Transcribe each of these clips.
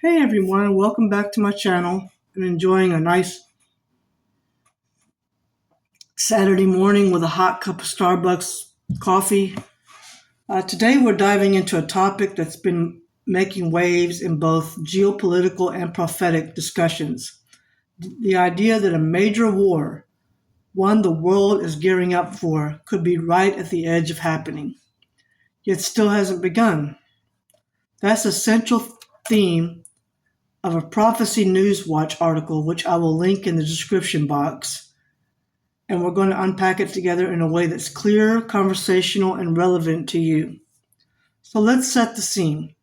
Hey everyone, welcome back to my channel. I'm enjoying a nice Saturday morning with a hot cup of Starbucks coffee. Today we're diving into a topic that's been making waves in both geopolitical and prophetic discussions. The idea that a major war, one the world is gearing up for, could be right at the edge of happening, yet still hasn't begun. That's a central theme of a Prophecy News Watch article, which I will link in the description box, and we're going to unpack it together in a way that's clear, conversational, and relevant to you. So let's set the scene.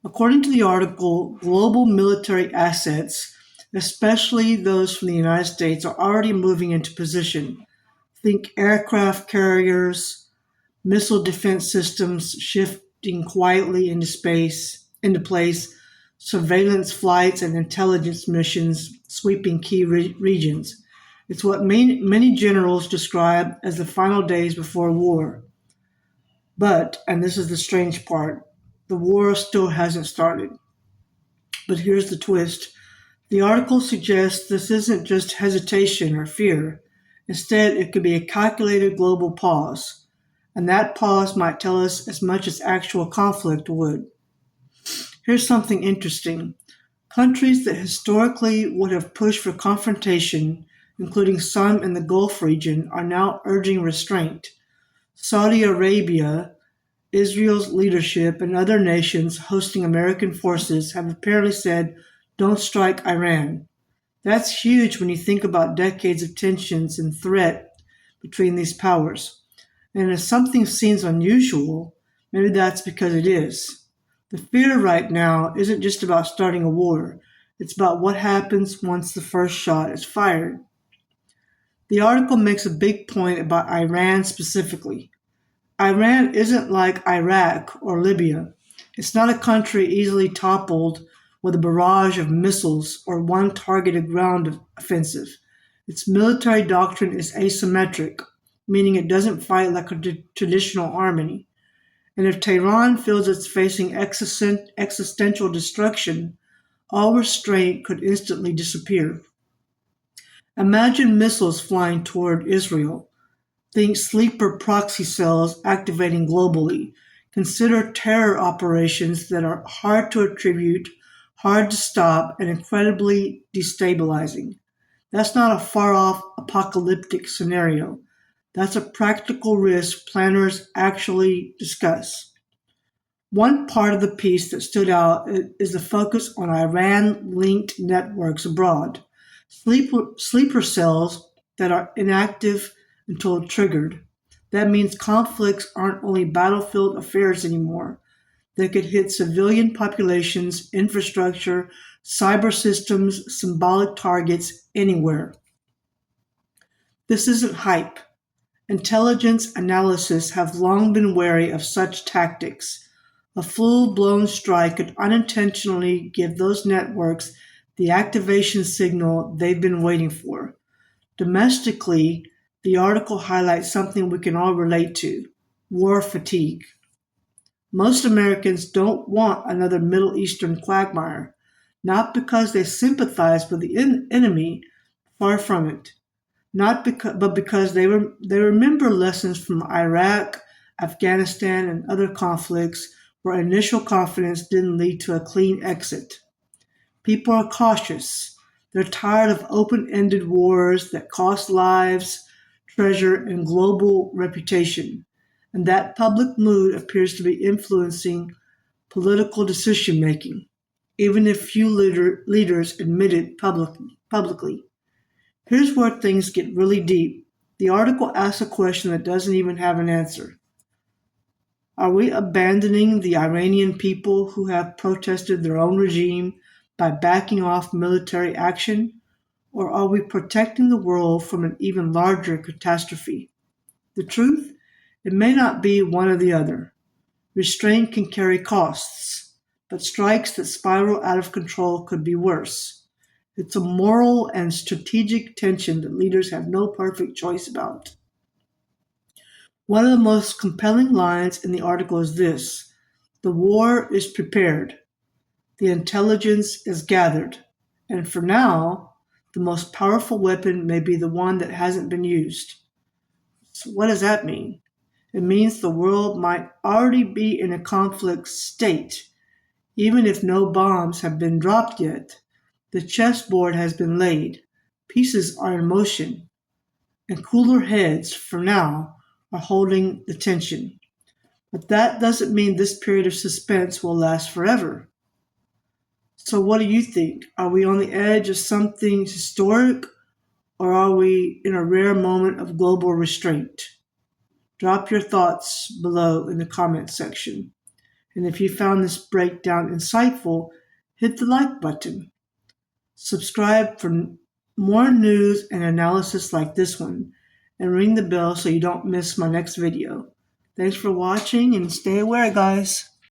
According to the article, global military assets, especially those from the United States, are already moving into position. Think aircraft carriers, missile defense systems shifting quietly into place, surveillance flights, and intelligence missions sweeping key regions. It's what many generals describe as the final days before war. But, and this is the strange part, the war still hasn't started. But here's the twist. The article suggests this isn't just hesitation or fear. Instead, it could be a calculated global pause. And that pause might tell us as much as actual conflict would. Here's something interesting. Countries that historically would have pushed for confrontation, including some in the Gulf region, are now urging restraint. Saudi Arabia, Israel's leadership, and other nations hosting American forces have apparently said, don't strike Iran. That's huge when you think about decades of tensions and threat between these powers. And if something seems unusual, maybe that's because it is. The fear right now isn't just about starting a war, it's about what happens once the first shot is fired. The article makes a big point about Iran specifically. Iran isn't like Iraq or Libya. It's not a country easily toppled with a barrage of missiles or one targeted ground offensive. Its military doctrine is asymmetric, meaning it doesn't fight like a traditional army. And if Tehran feels it's facing existential destruction, all restraint could instantly disappear. Imagine missiles flying toward Israel. Think sleeper proxy cells activating globally. Consider terror operations that are hard to attribute, hard to stop, and incredibly destabilizing. That's not a far off apocalyptic scenario. That's a practical risk planners actually discuss. One part of the piece that stood out is the focus on Iran linked networks abroad. Sleeper cells that are inactive until triggered. That means conflicts aren't only battlefield affairs anymore. They could hit civilian populations, infrastructure, cyber systems, symbolic targets anywhere. This isn't hype. Intelligence analysts have long been wary of such tactics. A full-blown strike could unintentionally give those networks the activation signal they've been waiting for. Domestically, the article highlights something we can all relate to: war fatigue. Most Americans don't want another Middle Eastern quagmire, not because they sympathize with the enemy, far from it, not because, but because they remember lessons from Iraq, Afghanistan, and other conflicts where initial confidence didn't lead to a clean exit. People are cautious. They're tired of open ended wars that cost lives, treasure, and global reputation. And that public mood appears to be influencing political decision making, even if few leaders admit it publicly. Here's where things get really deep. The article asks a question that doesn't even have an answer. Are we abandoning the Iranian people who have protested their own regime by backing off military action? Or are we protecting the world from an even larger catastrophe? The truth? It may not be one or the other. Restraint can carry costs, but strikes that spiral out of control could be worse. It's a moral and strategic tension that leaders have no perfect choice about. One of the most compelling lines in the article is this: the war is prepared. The intelligence is gathered, and for now, the most powerful weapon may be the one that hasn't been used. So what does that mean? It means the world might already be in a conflict state, even if no bombs have been dropped yet. The chessboard has been laid, pieces are in motion, and cooler heads, for now, are holding the tension. But that doesn't mean this period of suspense will last forever. So, what do you think? Are we on the edge of something historic, or are we in a rare moment of global restraint? Drop your thoughts below in the comment section. And if you found this breakdown insightful, hit the like button. Subscribe for more news and analysis like this one, and ring the bell so you don't miss my next video. Thanks for watching and stay aware, guys.